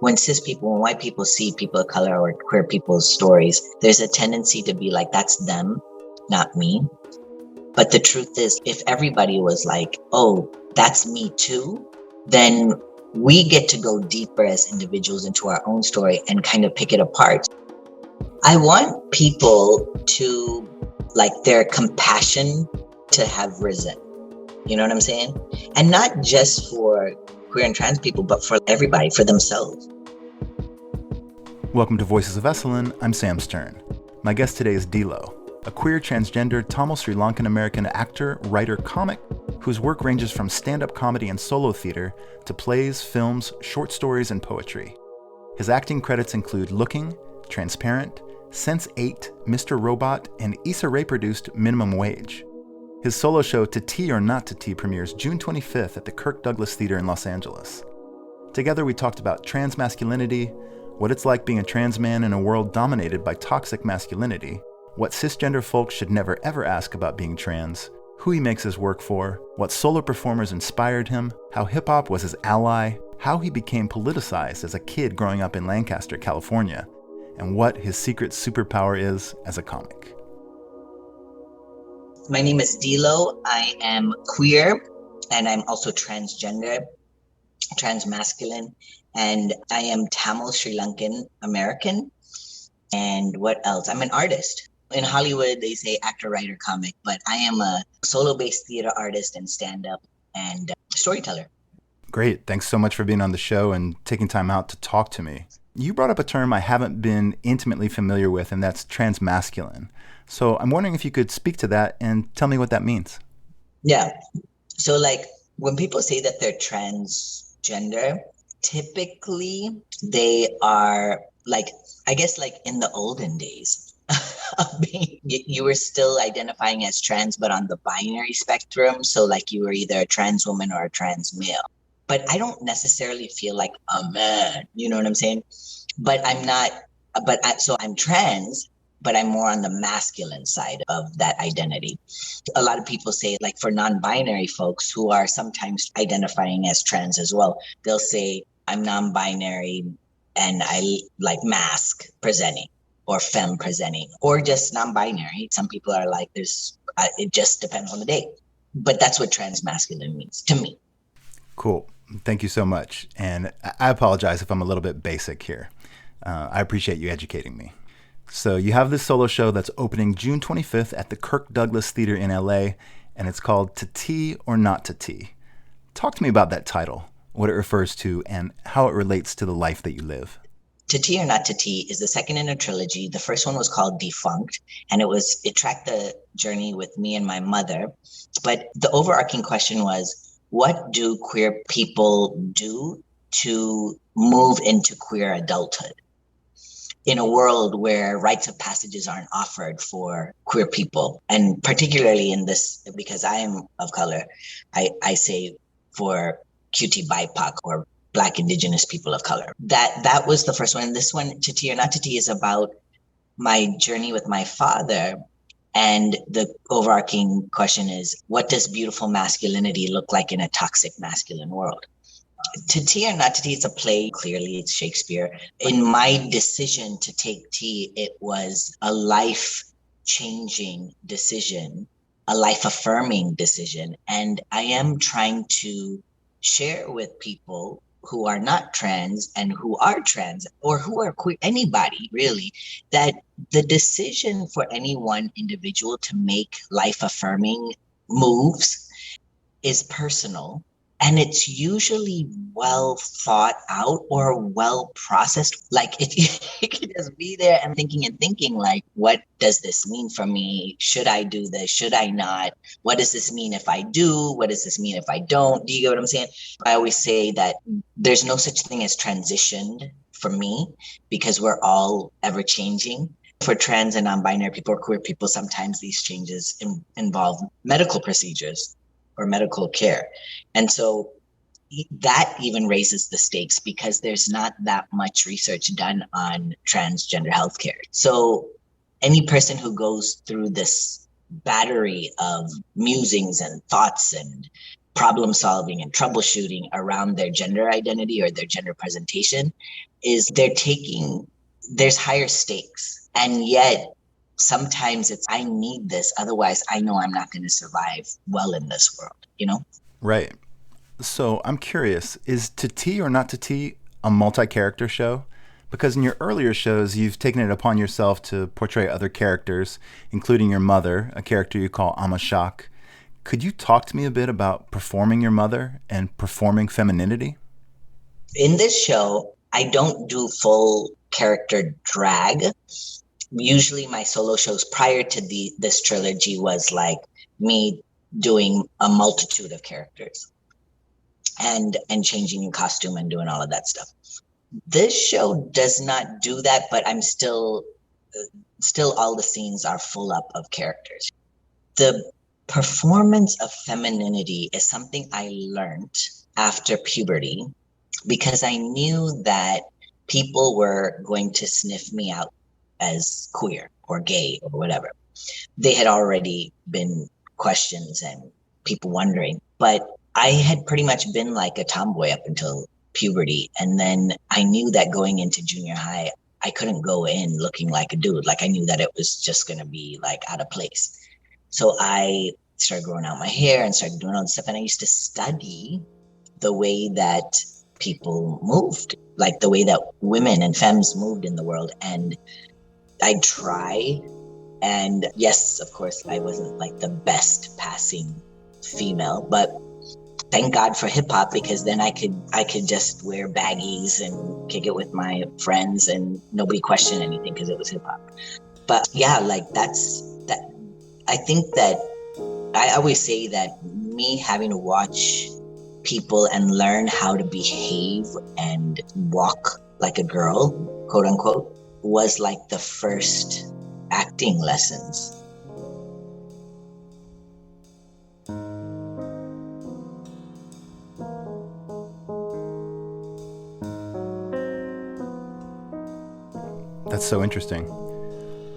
When cis people, when white people see people of color or queer people's stories, there's a tendency to be like, that's them, not me. But the truth is, if everybody was like, oh, that's me too, then we get to go deeper as individuals into our own story and kind of pick it apart. I want people to, like, their compassion to have risen. You know what I'm saying? And not just for queer and trans people, but for everybody, for themselves. Welcome to Voices of Esalen. I'm Sam Stern. My guest today is Dilo, a queer transgender Tamil Sri Lankan-American actor, writer, comic, whose work ranges from stand-up comedy and solo theater to plays, films, short stories, and poetry. His acting credits include Looking, Transparent, Sense8, Mr. Robot, and Issa Rae-produced Minimum Wage. His solo show To Tea or Not to Tea premieres June 25th at the Kirk Douglas Theatre in Los Angeles. Together we talked about transmasculinity, what it's like being a trans man in a world dominated by toxic masculinity, what cisgender folks should never ever ask about being trans, who he makes his work for, what solo performers inspired him, how hip-hop was his ally, how he became politicized as a kid growing up in Lancaster, California, and what his secret superpower is as a comic. My name is Dilo. I am queer and I'm also transgender, transmasculine, and I am Tamil Sri Lankan-American. And what else? I'm an artist. In Hollywood, they say actor, writer, comic, but I am a solo-based theater artist and stand-up and storyteller. Great. Thanks so much for being on the show and taking time out to talk to me. You brought up a term I haven't been intimately familiar with, and that's transmasculine. So I'm wondering if you could speak to that and tell me what that means. Yeah. So like when people say that they're transgender, typically they are like, I guess like in the olden days, you were still identifying as trans, but on the binary spectrum. So like you were either a trans woman or a trans male. But I don't necessarily feel like a man, you know what I'm saying? But I'm not, so I'm trans, but I'm more on the masculine side of that identity. A lot of people say, like for non-binary folks who are sometimes identifying as trans as well, they'll say, I'm non-binary and I like masc presenting or femme presenting or just non-binary. Some people are like, it just depends on the day. But that's what transmasculine means to me. Cool. Thank you so much. And I apologize if I'm a little bit basic here. I appreciate you educating me. So you have this solo show that's opening June 25th at the Kirk Douglas Theatre in LA, and it's called To Tea or Not to Tea. Talk to me about that title, what it refers to, and how it relates to the life that you live. To Tea or Not to Tea is the second in a trilogy. The first one was called Defunct, and it tracked the journey with me and my mother. But the overarching question was, what do queer people do to move into queer adulthood in a world where rites of passages aren't offered for queer people? And particularly in this, because I am of color, I say for QT BIPOC or Black Indigenous people of color. That was the first one. And this one, To Tea or Not to Tea, is about my journey with my father. And the overarching question is, what does beautiful masculinity look like in a toxic masculine world? To Tea or Not to Tea, it's a play. Clearly, it's Shakespeare. In my decision to take tea, it was a life-changing decision, a life-affirming decision. And I am trying to share with people who are not trans and who are trans or who are queer, anybody really, that the decision for any one individual to make life-affirming moves is personal. And it's usually well thought out or well processed. Like it could just be there and thinking like, what does this mean for me? Should I do this? Should I not? What does this mean if I do? What does this mean if I don't? Do you get what I'm saying? I always say that there's no such thing as transitioned for me because we're all ever changing. For trans and non-binary people or queer people, sometimes these changes involve medical procedures or medical care. And so that even raises the stakes because there's not that much research done on transgender healthcare. So any person who goes through this battery of musings and thoughts and problem solving and troubleshooting around their gender identity or their gender presentation is there's higher stakes. And yet sometimes it's, I need this, otherwise I know I'm not going to survive well in this world, you know? Right. So I'm curious, is To Tea or Not to Tea a multi-character show? Because in your earlier shows, you've taken it upon yourself to portray other characters, including your mother, a character you call Amashak. Could you talk to me a bit about performing your mother and performing femininity? In this show, I don't do full character drag. Usually my solo shows prior to this trilogy was like me doing a multitude of characters and changing in costume and doing all of that stuff. This show does not do that, but I'm still all the scenes are full up of characters. The performance of femininity is something I learned after puberty because I knew that people were going to sniff me out as queer or gay or whatever. They had already been questions and people wondering, but I had pretty much been like a tomboy up until puberty. And then I knew that going into junior high, I couldn't go in looking like a dude. Like I knew that it was just going to be like out of place. So I started growing out my hair and started doing all this stuff. And I used to study the way that people moved, like the way that women and femmes moved in the world. And I tried. And yes, of course, I wasn't like the best passing female, but thank God for hip hop, because then I could just wear baggies and kick it with my friends and nobody questioned anything because it was hip hop. But yeah, like that. I think that I always say that me having to watch people and learn how to behave and walk like a girl, quote unquote, was like the first acting lessons. That's so interesting.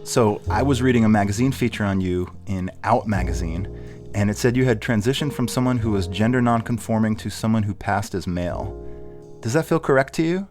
So I was reading a magazine feature on you in Out magazine, and it said you had transitioned from someone who was gender nonconforming to someone who passed as male. Does that feel correct to you?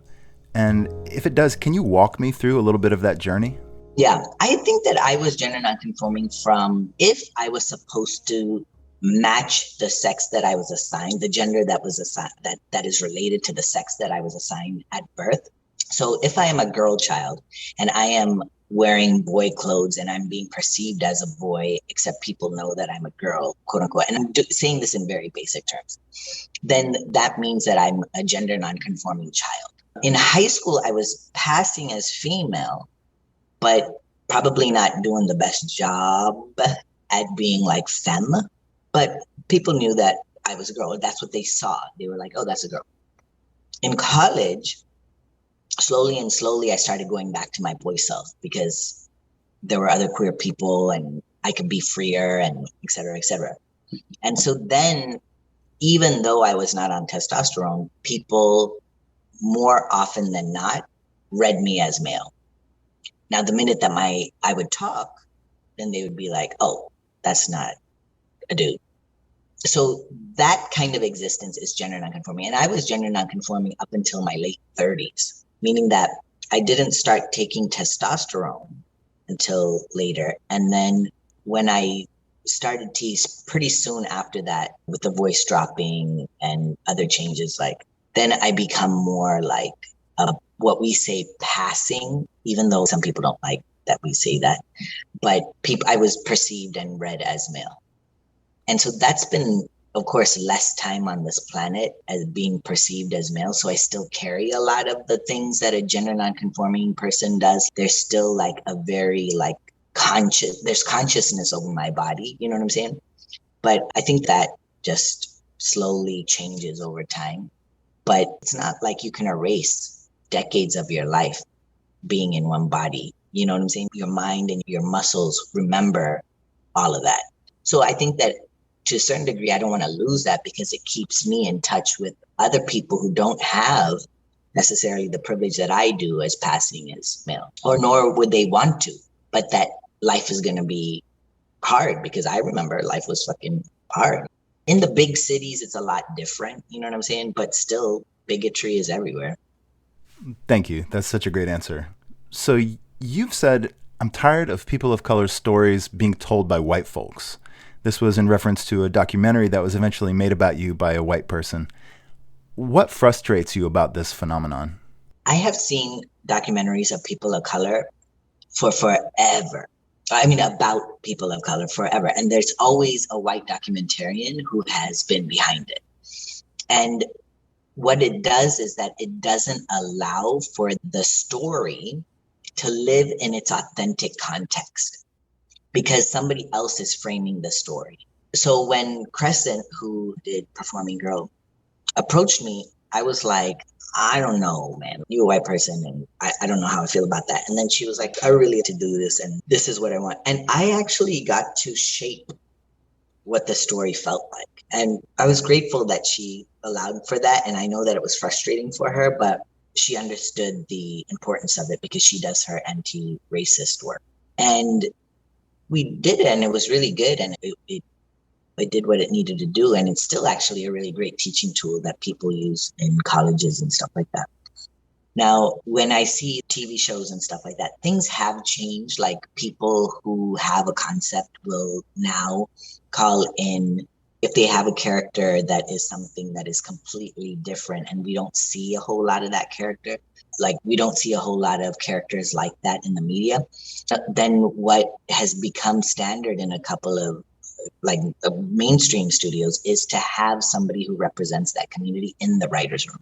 And if it does, can you walk me through a little bit of that journey? Yeah, I think that I was gender nonconforming from if I was supposed to match the sex that I was assigned, the gender that was assigned, that is related to the sex that I was assigned at birth. So if I am a girl child and I am wearing boy clothes and I'm being perceived as a boy, except people know that I'm a girl, quote unquote, and I'm saying this in very basic terms, then that means that I'm a gender nonconforming child. In high school, I was passing as female, but probably not doing the best job at being like femme. But people knew that I was a girl. That's what they saw. They were like, oh, that's a girl. In college, slowly, I started going back to my boy self because there were other queer people and I could be freer and et cetera, et cetera. And so then, even though I was not on testosterone, people more often than not read me as male. Now, the minute that I would talk, then they would be like, oh, that's not a dude. So that kind of existence is gender nonconforming. And I was gender nonconforming up until my late 30s, meaning that I didn't start taking testosterone until later. And then when I started tease pretty soon after that, with the voice dropping and other changes, like then I become more like what we say passing, even though some people don't like that we say that, but I was perceived and read as male. And so that's been, of course, less time on this planet as being perceived as male. So I still carry a lot of the things that a gender nonconforming person does. There's still like a very like there's consciousness over my body. You know what I'm saying? But I think that just slowly changes over time. But it's not like you can erase decades of your life being in one body. You know what I'm saying? Your mind and your muscles remember all of that. So I think that to a certain degree, I don't want to lose that because it keeps me in touch with other people who don't have necessarily the privilege that I do as passing as male, or nor would they want to, but that life is going to be hard because I remember life was fucking hard. In the big cities, it's a lot different. You know what I'm saying? But still, bigotry is everywhere. Thank you. That's such a great answer. So you've said, I'm tired of people of color stories being told by white folks. This was in reference to a documentary that was eventually made about you by a white person. What frustrates you about this phenomenon? I have seen documentaries of people of color for forever. I mean, about people of color forever. And there's always a white documentarian who has been behind it. And what it does is that it doesn't allow for the story to live in its authentic context because somebody else is framing the story. So when Crescent, who did Performing Girl, approached me, I was like, I don't know, man. You're a white person and I don't know how I feel about that. And then she was like, I really have to do this and this is what I want. And I actually got to shape what the story felt like. And I was grateful that she allowed for that. And I know that it was frustrating for her, but she understood the importance of it because she does her anti-racist work. And we did it and it was really good. And it did what it needed to do. And it's still actually a really great teaching tool that people use in colleges and stuff like that. Now, when I see TV shows and stuff like that, things have changed. Like people who have a concept will now call in if they have a character that is something that is completely different and we don't see a whole lot of that character. Like we don't see a whole lot of characters like that in the media. Then what has become standard in a couple of mainstream studios is to have somebody who represents that community in the writer's room.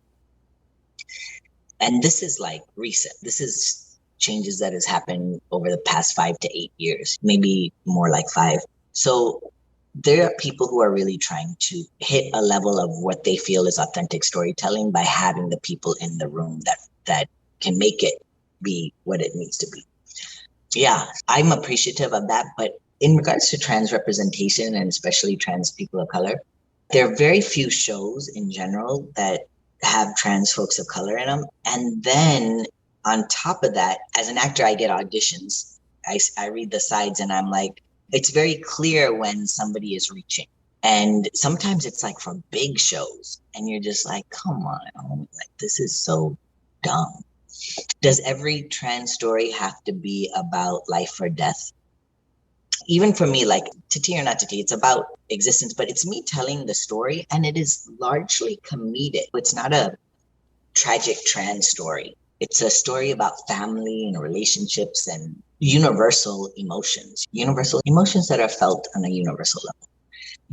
And this is like recent. This is changes that has happened over the past 5 to 8 years, maybe more like 5. So there are people who are really trying to hit a level of what they feel is authentic storytelling by having the people in the room that can make it be what it needs to be. Yeah, I'm appreciative of that. But in regards to trans representation and especially trans people of color, there are very few shows in general that have trans folks of color in them. And then on top of that, as an actor, I get auditions. I read the sides and I'm like, it's very clear when somebody is reaching. And sometimes it's like for big shows and you're just like, come on, like this is so dumb. Does every trans story have to be about life or death? Even for me, like to tea or not to tea, it's about existence, but it's me telling the story and it is largely comedic. It's not a tragic trans story. It's a story about family and relationships and universal emotions that are felt on a universal level.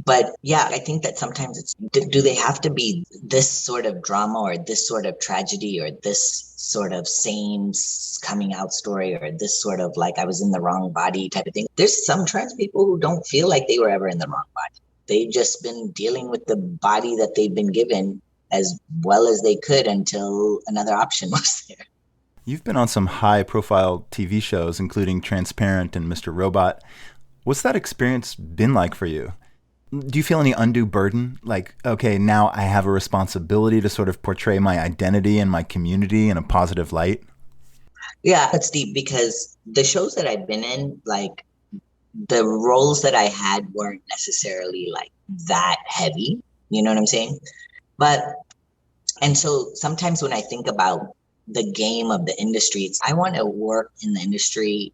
But yeah, I think that sometimes it's, do they have to be this sort of drama or this sort of tragedy or this sort of same coming out story or this sort of like I was in the wrong body type of thing? There's some trans people who don't feel like they were ever in the wrong body. They've just been dealing with the body that they've been given as well as they could until another option was there. You've been on some high-profile TV shows, including Transparent and Mr. Robot. What's that experience been like for you? Do you feel any undue burden? Like, okay, now I have a responsibility to sort of portray my identity and my community in a positive light? Yeah, that's deep because the shows that I've been in, like the roles that I had weren't necessarily like that heavy. You know what I'm saying? And so sometimes when I think about the game of the industry, I want to work in the industry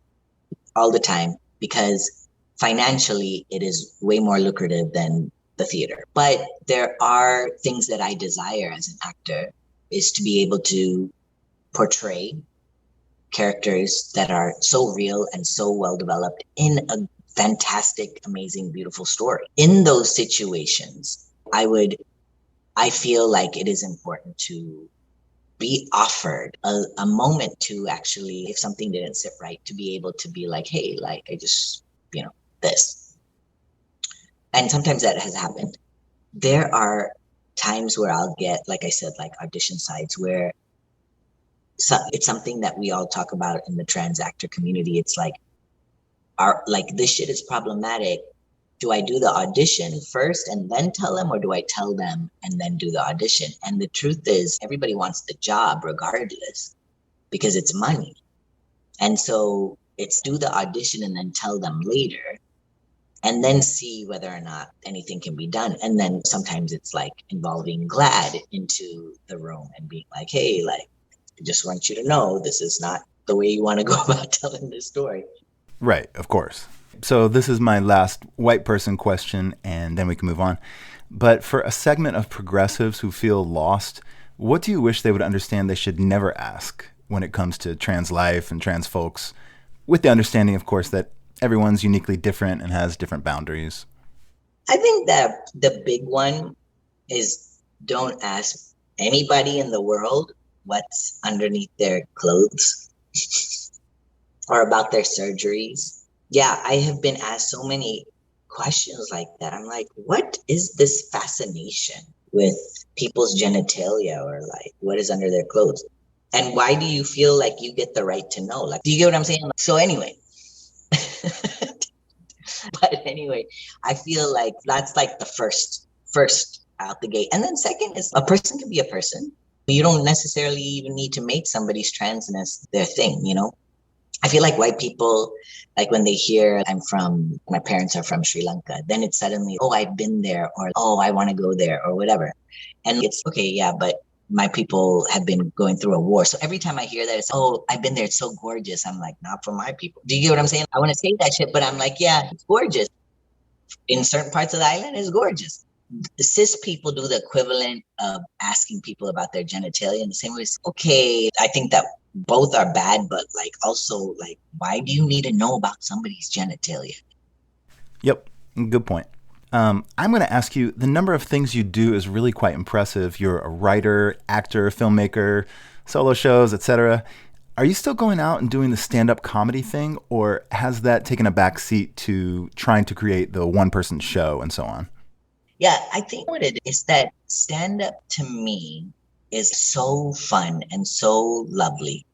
all the time because financially it is way more lucrative than the theater. But there are things that I desire as an actor is to be able to portray characters that are so real and so well developed in a fantastic, amazing, beautiful story. In those situations, I feel like it is important to be offered a moment to actually, if something didn't sit right, to be able to be like, hey, like I just, this. And sometimes that has happened. There are times where I'll get, like I said, like audition sites where it's something that we all talk about in the trans actor community. It's like, this shit is problematic. Do I do the audition first and then tell them, or do I tell them and then do the audition? And the truth is, everybody wants the job regardless because it's money. And so it's do the audition and then tell them later. and then see whether or not anything can be done. And then sometimes it's like involving GLAAD into the room and being like, hey, like, I just want you to know this is not the way you want to go about telling this story. Right, of course. So this is my last white person question, and then we can move on. But for a segment of progressives who feel lost, what do you wish they would understand they should never ask when it comes to trans life and trans folks, with the understanding, of course, that everyone's uniquely different and has different boundaries? I think that the big one is don't ask anybody in the world what's underneath their clothes or about their surgeries. Yeah, I have been asked so many questions like that. I'm like, what is this fascination with people's genitalia, or like what is under their clothes? And why do you feel like you get the right to know? Like, do you get what I'm saying? So anyway, but anyway, I feel like that's like the first out the gate. And then second is a person can be a person. You don't necessarily even need to make somebody's transness their thing, you know? I feel like white people, like when they hear my parents are from Sri Lanka, then it's suddenly, oh, I've been there, or, oh, I want to go there, or whatever. And it's okay, yeah, but my people have been going through a war. So every time I hear that, it's, oh, I've been there, it's so gorgeous. I'm like, not for my people. Do you get what I'm saying? I want to say that shit, but I'm like, yeah, it's gorgeous. In certain parts of the island, it's gorgeous. The cis people do the equivalent of asking people about their genitalia in the same way. Okay, I think that both are bad, but like also like, why do you need to know about somebody's genitalia? Yep, good point. I'm going to ask you, the number of things you do is really quite impressive. You're a writer, actor, filmmaker, solo shows, etc. Are you still going out and doing the stand-up comedy thing, or has that taken a back seat to trying to create the one-person show and so on? Yeah, I think what it is that stand-up to me is so fun and so lovely,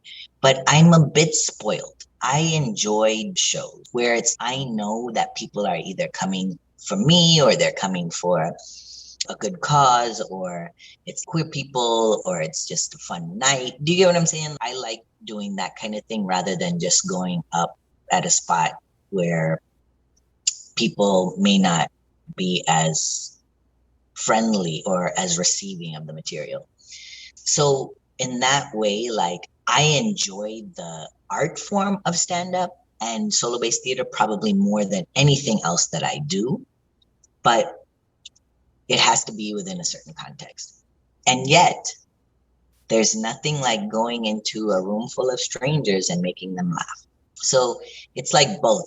but I'm a bit spoiled. I enjoy shows where I know that people are either coming for me, or they're coming for a good cause, or it's queer people, or it's just a fun night. Do you get what I'm saying? I like doing that kind of thing rather than just going up at a spot where people may not be as friendly or as receiving of the material. So in that way, like, I enjoy the art form of stand-up and solo-based theater probably more than anything else that I do, but it has to be within a certain context. And yet, there's nothing like going into a room full of strangers and making them laugh. So it's like both.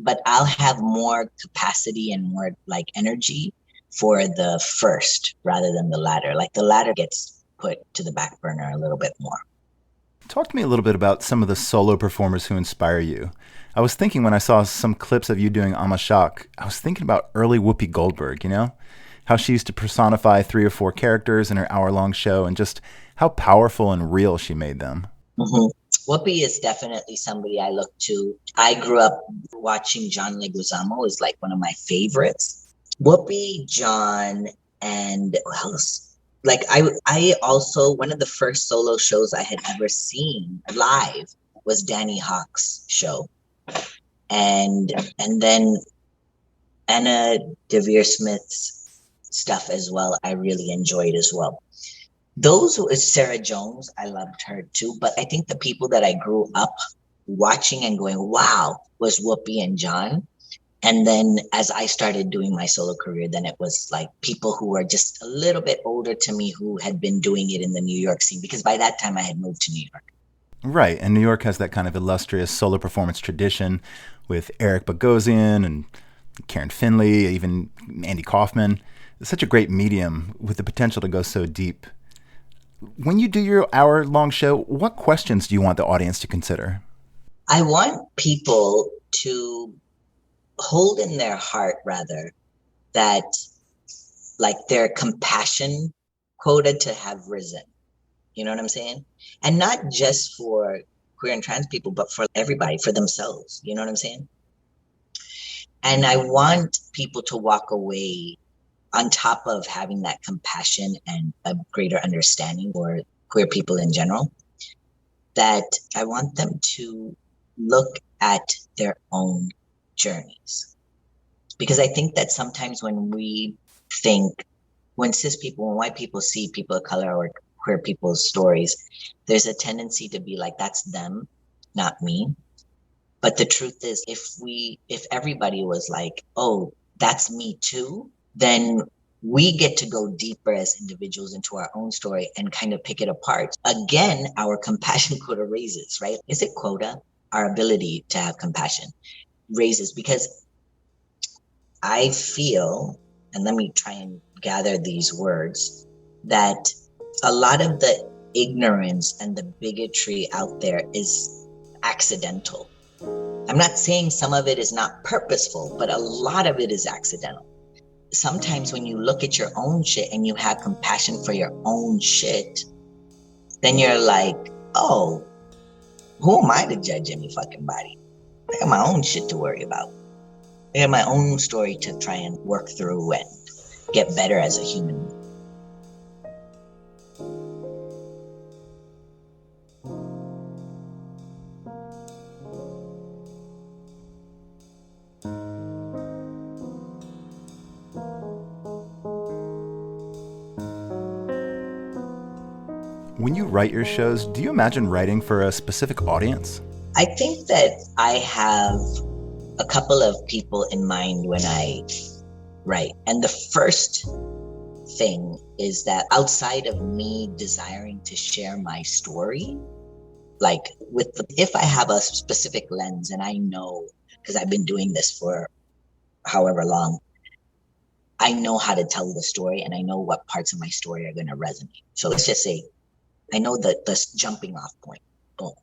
But I'll have more capacity and more like energy for the first rather than the latter. Like the latter gets put to the back burner a little bit more. Talk to me a little bit about some of the solo performers who inspire you. I was thinking when I saw some clips of you doing Amashak, I was thinking about early Whoopi Goldberg, you know? How she used to personify 3 or 4 characters in her hour-long show, and just how powerful and real she made them. Mm-hmm. Whoopi is definitely somebody I look to. I grew up watching John Leguizamo, is like one of my favorites. Whoopi, John, and who else? Like I also, one of the first solo shows I had ever seen live was Danny Hawk's show. And then Anna Devere Smith's stuff as well, I really enjoyed as well. Those who is Sarah Jones, I loved her too. But I think the people that I grew up watching and going, wow, was Whoopi and John. And then as I started doing my solo career, then it was like people who were just a little bit older to me who had been doing it in the New York scene, because by that time I had moved to New York. Right. And New York has that kind of illustrious solo performance tradition with Eric Bogosian and Karen Finley, even Andy Kaufman. It's such a great medium with the potential to go so deep. When you do your hour-long show, what questions do you want the audience to consider? I want people to hold in their heart, rather, that like their compassion quota to have risen. You know what I'm saying? And not just for queer and trans people, but for everybody, for themselves. You know what I'm saying? And I want people to walk away on top of having that compassion and a greater understanding for queer people in general, that I want them to look at their own journeys Because I think that sometimes when when cis people, when white people see people of color or queer people's stories, there's a tendency to be like, that's them, not me. But the truth is, if everybody was like, oh, that's me too, then we get to go deeper as individuals into our own story and kind of pick it apart. Again, our compassion quota raises, right? Is it quota? Our ability to have compassion raises, because I feel, and let me try and gather these words, that a lot of the ignorance and the bigotry out there is accidental. I'm not saying some of it is not purposeful, but a lot of it is accidental. Sometimes when you look at your own shit and you have compassion for your own shit, then you're like, oh, who am I to judge any fucking body? I got my own shit to worry about. I have my own story to try and work through and get better as a human. When you write your shows, do you imagine writing for a specific audience? I think that I have a couple of people in mind when I write. And the first thing is that outside of me desiring to share my story, like if I have a specific lens and I know, because I've been doing this for however long, I know how to tell the story and I know what parts of my story are going to resonate. So let's just say, I know the jumping off point, boom.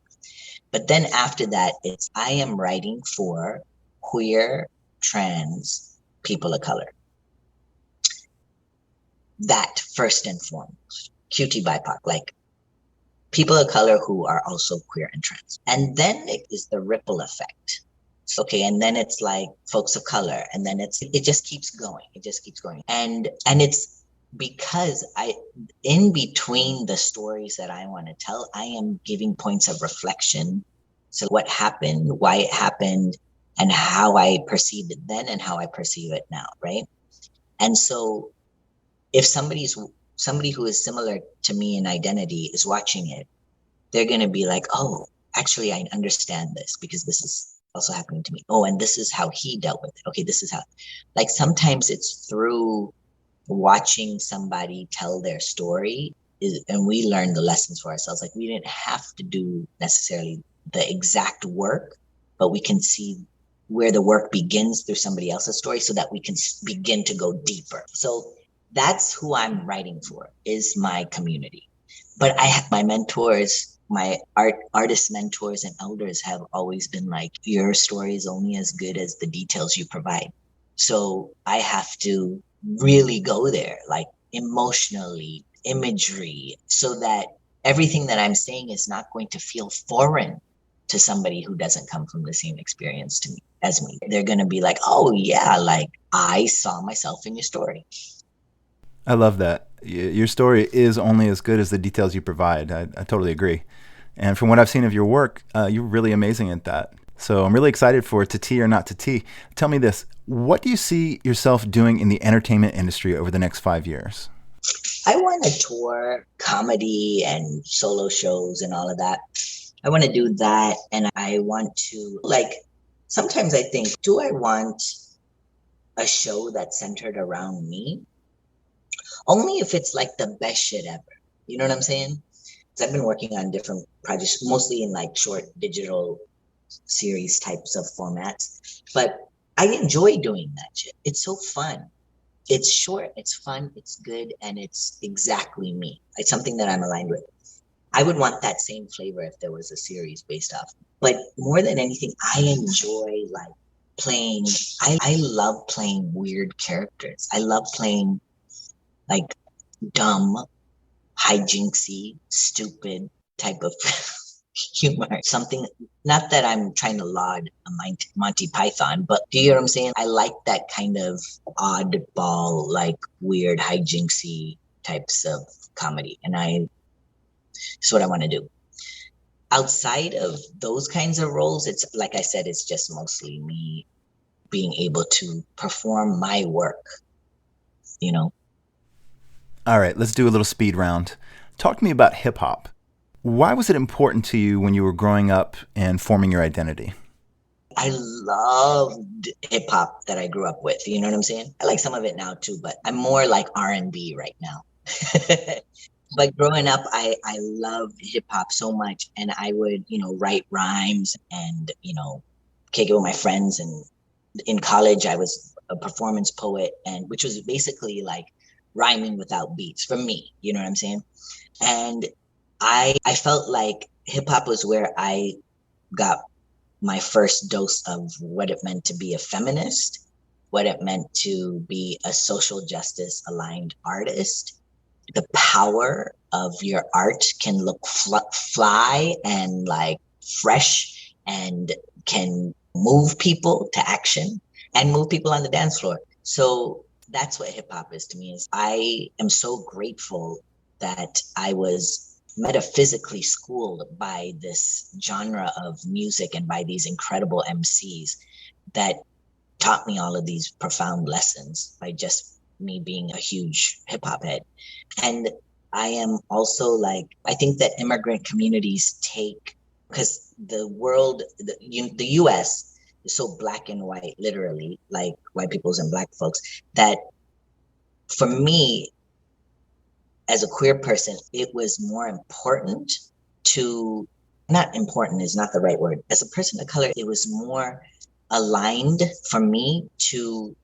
But then after that, I am writing for queer, trans, people of color. That first and foremost, QT BIPOC, like people of color who are also queer and trans. And then it is the ripple effect. Okay, and then it's like folks of color, and then it just keeps going. It just keeps going. And it's because in between the stories that I want to tell, I am giving points of reflection. So what happened, why it happened, and how I perceived it then and how I perceive it now, right? And so if somebody who is similar to me in identity is watching it, they're going to be like, oh, actually, I understand this because this is also happening to me. Oh, and this is how he dealt with it. Okay, this is how, like sometimes it's through watching somebody tell their story and we learn the lessons for ourselves. Like we didn't have to do necessarily the exact work, but we can see where the work begins through somebody else's story so that we can begin to go deeper. So that's who I'm writing for, is my community. But I have my mentors, my artist mentors and elders have always been like, your story is only as good as the details you provide. So I have to really go there, like emotionally, imagery, so that everything that I'm saying is not going to feel foreign to somebody who doesn't come from the same experience to me as me. They're going to be like, oh yeah, like I saw myself in your story. I love that. Your story is only as good as the details you provide. I totally agree. And from what I've seen of your work, you're really amazing at that. So I'm really excited for To Tea or Not to Tea. Tell me this, what do you see yourself doing in the entertainment industry over the next 5 years? I want to tour comedy and solo shows and all of that. I want to do that. And I want to, like, sometimes I think, do I want a show that's centered around me? Only if it's like the best shit ever. You know what I'm saying? Because I've been working on different projects, mostly in like short digital series types of formats. But I enjoy doing that shit. It's so fun. It's short, it's fun, it's good, and it's exactly me. It's something that I'm aligned with. I would want that same flavor if there was a series based off. But more than anything, I enjoy like playing. I love playing weird characters. I love playing like dumb, hijinksy, stupid type of humor. Something, not that I'm trying to laud a Monty Python, but do you know what I'm saying? I like that kind of oddball, like weird hijinksy types of comedy. And it's what I want to do. Outside of those kinds of roles, it's like I said, it's just mostly me. being able to perform my work, you know? All right, let's do a little speed round. Talk to me about hip hop. Why was it important to you when you were growing up and forming your identity? I loved hip hop that I grew up with. You know what I'm saying? I like some of it now too, but I'm more like R&B right now. But growing up, I loved hip hop so much, and I would, write rhymes and, kick it with my friends. And in college, I was a performance poet, and which was basically like rhyming without beats for me. You know what I'm saying? And I felt like hip hop was where I got my first dose of what it meant to be a feminist, what it meant to be a social justice aligned artist. The power of your art can look fly and like fresh and can move people to action and move people on the dance floor. So that's what hip hop is to me. Is I am so grateful that I was metaphysically schooled by this genre of music and by these incredible MCs that taught me all of these profound lessons by just me being a huge hip hop head. And I am also like, I think that immigrant communities take, because the world, the US is so black and white, literally, like white people's and black folks, that for me, as a queer person, it was more important to, not important is not the right word. As a person of color, it was more aligned for me to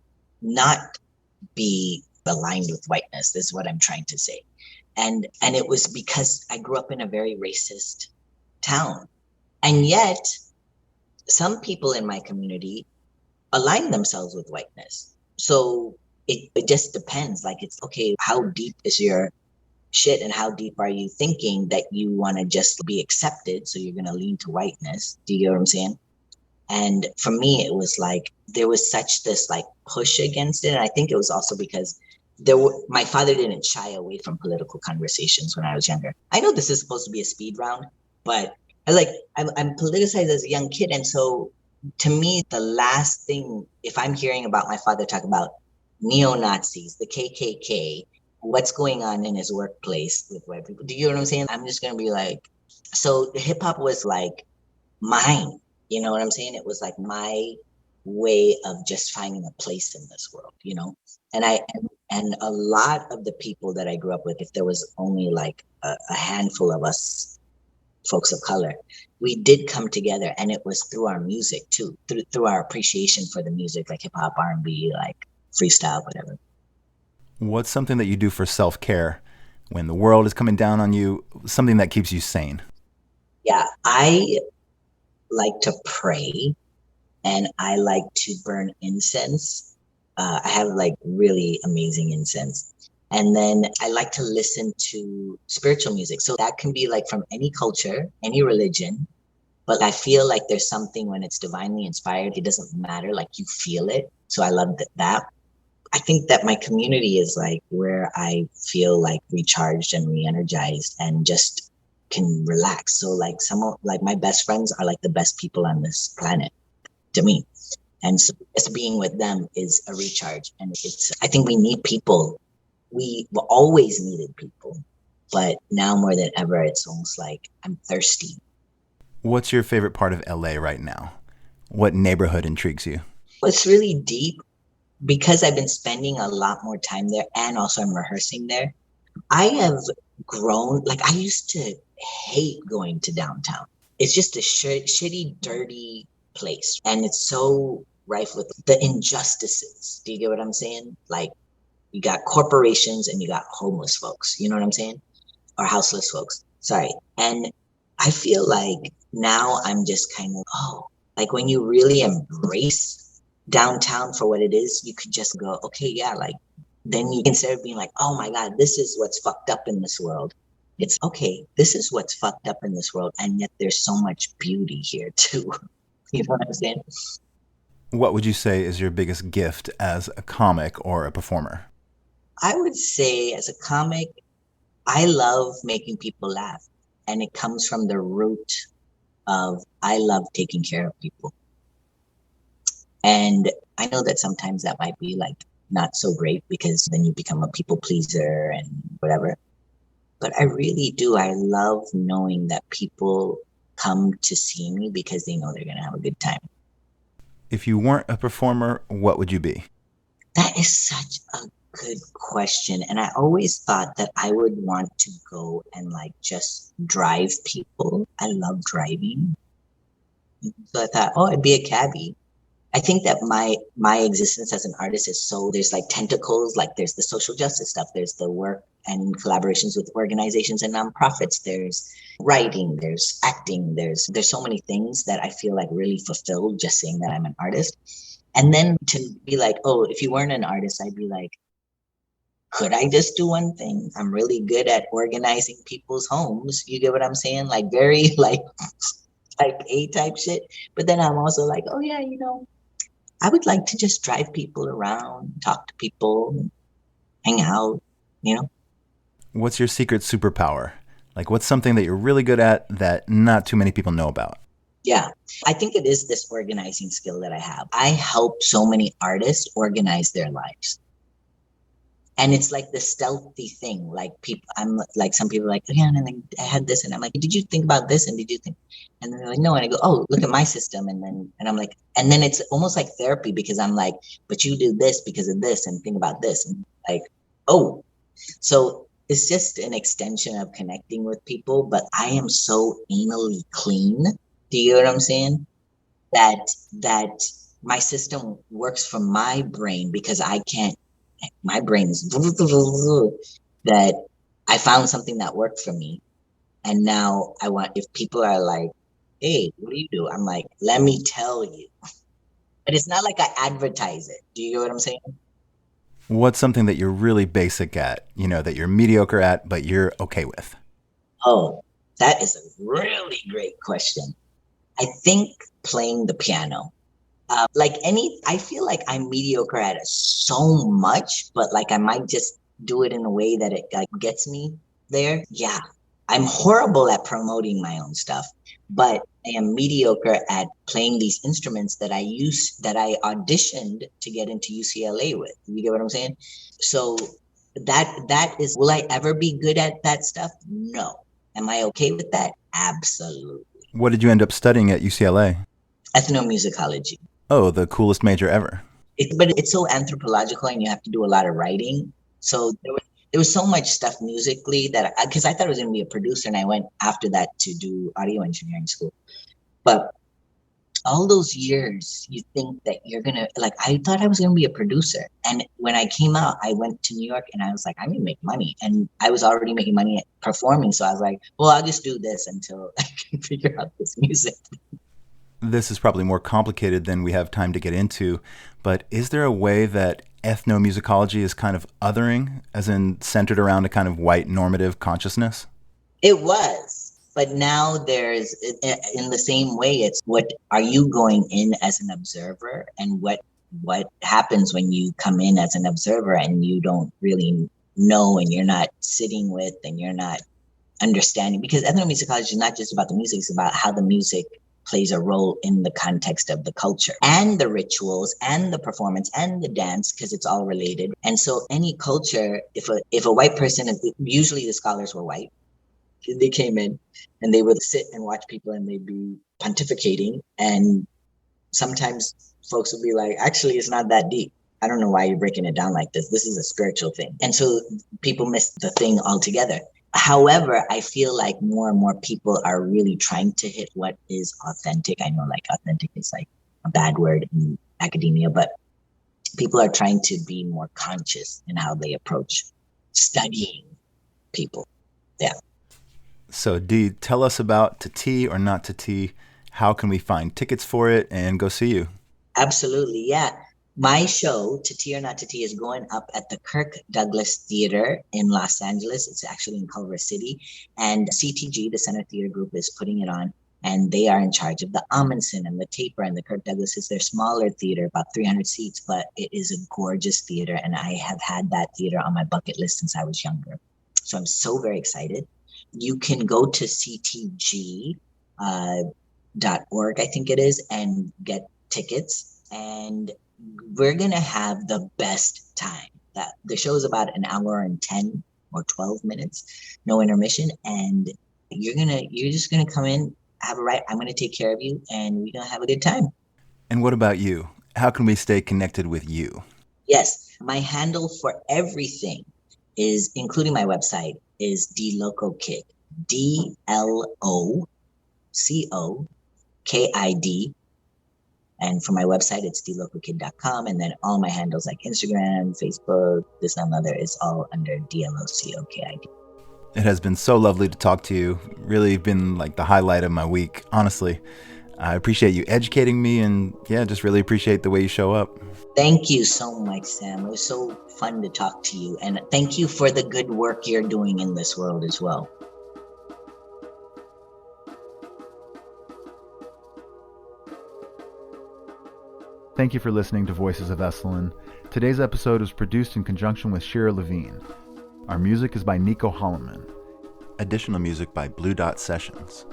not be aligned with whiteness. This is what I'm trying to say. And it was because I grew up in a very racist town. And yet, some people in my community align themselves with whiteness. So it just depends. Like, it's okay, how deep is your shit and how deep are you thinking that you want to just be accepted, so you're going to lean to whiteness? Do you get what I'm saying? And for me, it was like there was such this like push against it. And I think it was also because my father didn't shy away from political conversations when I was younger. I know this is supposed to be a speed round, but I'm politicized as a young kid. And so to me, the last thing, if I'm hearing about my father talk about neo-Nazis, the KKK, what's going on in his workplace with white people, do you know what I'm saying? I'm just going to be like, so hip hop was like mine. You know what I'm saying? It was like my way of just finding a place in this world, and a lot of the people that I grew up with, if there was only like a handful of us folks of color, we did come together, and it was through our music too, through our appreciation for the music, like hip hop, R&B, like freestyle, whatever. What's something that you do for self-care when the world is coming down on you, something that keeps you sane? Yeah, I like to pray, and I like to burn incense. I have like really amazing incense. And then I like to listen to spiritual music. So that can be like from any culture, any religion. But I feel like there's something when it's divinely inspired, it doesn't matter, like you feel it. So I love that. I think that my community is like where I feel like recharged and re-energized and just can relax. So like like my best friends are like the best people on this planet to me. And so just being with them is a recharge. And I think we need people. We always needed people, but now more than ever, it's almost like I'm thirsty. What's your favorite part of LA right now? What neighborhood intrigues you? It's really deep because I've been spending a lot more time there, and also I'm rehearsing there. I have grown, like I used to hate going to downtown. It's just a shitty, dirty place. And it's so rife with the injustices. Do you get what I'm saying? Like, you got corporations and you got homeless folks. You know what I'm saying? Or houseless folks. Sorry. And I feel like now I'm just kind of, like when you really embrace downtown for what it is, you could just go, okay, yeah, like, then you, instead of being like, oh my God, this is what's fucked up in this world. It's okay, this is what's fucked up in this world. And yet there's so much beauty here too. You know what I'm saying? What would you say is your biggest gift as a comic or a performer? I would say as a comic, I love making people laugh. And it comes from the root of, I love taking care of people. And I know that sometimes that might be like not so great because then you become a people pleaser and whatever. But I really do. I love knowing that people come to see me because they know they're going to have a good time. If you weren't a performer, what would you be? That is such a good question. And I always thought that I would want to go and like just drive people. I love driving. So I thought, oh, I'd be a cabbie. I think that my existence as an artist is so, there's like tentacles, like there's the social justice stuff, there's the work and collaborations with organizations and nonprofits, there's writing, there's acting, there's so many things that I feel like really fulfilled just saying that I'm an artist. And then to be like, oh, if you weren't an artist, I'd be like, could I just do one thing? I'm really good at organizing people's homes. You get what I'm saying? Like very like type A type shit. But then I'm also like, oh yeah, I would like to just drive people around, talk to people, hang out, What's your secret superpower? Like, what's something that you're really good at that not too many people know about? Yeah, I think it is this organizing skill that I have. I help so many artists organize their lives. And it's like the stealthy thing. Like I'm like, some people are like, oh, yeah, and then I had this, and I'm like, did you think about this? And did you think? And then they're like, no. And I go, oh, look at my system. And I'm like, and then it's almost like therapy because I'm like, but you do this because of this, and think about this, and like, oh, so it's just an extension of connecting with people. But I am so anally clean. Do you know what I'm saying? That my system works from my brain because I can't. My brain is that I found something that worked for me. And now I want, if people are like, hey, what do you do? I'm like, let me tell you. But it's not like I advertise it. Do you get what I'm saying? What's something that you're really basic at, that you're mediocre at, but you're okay with? Oh, that is a really great question. I think playing the piano. I feel like I'm mediocre at it so much, but like I might just do it in a way that it like gets me there. Yeah, I'm horrible at promoting my own stuff, but I am mediocre at playing these instruments that I auditioned to get into UCLA with. You get what I'm saying? So that is, will I ever be good at that stuff? No. Am I okay with that? Absolutely. What did you end up studying at UCLA? Ethnomusicology. Oh, the coolest major ever. But it's so anthropological and you have to do a lot of writing. So there was so much stuff musically that, because I thought I was going to be a producer and I went after that to do audio engineering school. But all those years, you think that you're going to, like, I thought I was going to be a producer. And when I came out, I went to New York and I was like, I'm going to make money. And I was already making money performing. So I was like, well, I'll just do this until I can figure out this music. This is probably more complicated than we have time to get into, but is there a way that ethnomusicology is kind of othering, as in centered around a kind of white normative consciousness? It was, but now there's, in the same way, it's what are you going in as an observer, and what happens when you come in as an observer and you don't really know, and you're not sitting with, and you're not understanding, because ethnomusicology is not just about the music, it's about how the music plays a role in the context of the culture and the rituals and the performance and the dance, because it's all related. And so any culture, if a white person, usually the scholars were white, they came in and they would sit and watch people and they'd be pontificating. And sometimes folks would be like, actually, it's not that deep. I don't know why you're breaking it down like this. This is a spiritual thing. And so people miss the thing altogether. However, I feel like more and more people are really trying to hit what is authentic. I know like authentic is like a bad word in academia, but people are trying to be more conscious in how they approach studying people. Yeah. So Dee, tell us about To Tea or Not To Tea. How can we find tickets for it and go see you? Absolutely. Yeah. My show, To Tea or Not To Tea, is going up at the Kirk Douglas Theatre in Los Angeles. It's actually in Culver City. And CTG, the Center Theater Group, is putting it on. And they are in charge of the Amundsen and the Taper, and the Kirk Douglas is their smaller theater, about 300 seats, but it is a gorgeous theater. And I have had that theater on my bucket list since I was younger. So I'm so very excited. You can go to ctg.org, I think it is, and get tickets. and we're going to have the best time. That the show is about an hour and 10 or 12 minutes, no intermission. And you're just going to come in, have a right. I'm going to take care of you, and we're going to have a good time. And what about you? How can we stay connected with you? Yes, my handle for everything is, including my website, is DLocoKid. DLOCOKID. And for my website, it's dlocokid.com. And then all my handles like Instagram, Facebook, this and another is all under DLOCOKID. It has been so lovely to talk to you. Really been like the highlight of my week, honestly. I appreciate you educating me, and just really appreciate the way you show up. Thank you so much, Sam. It was so fun to talk to you. And thank you for the good work you're doing in this world as well. Thank you for listening to Voices of Esalen. Today's episode was produced in conjunction with Shira Levine. Our music is by Nico Holloman. Additional music by Blue Dot Sessions.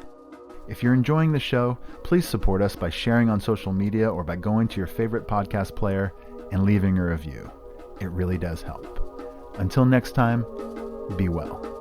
If you're enjoying the show, please support us by sharing on social media or by going to your favorite podcast player and leaving a review. It really does help. Until next time, be well.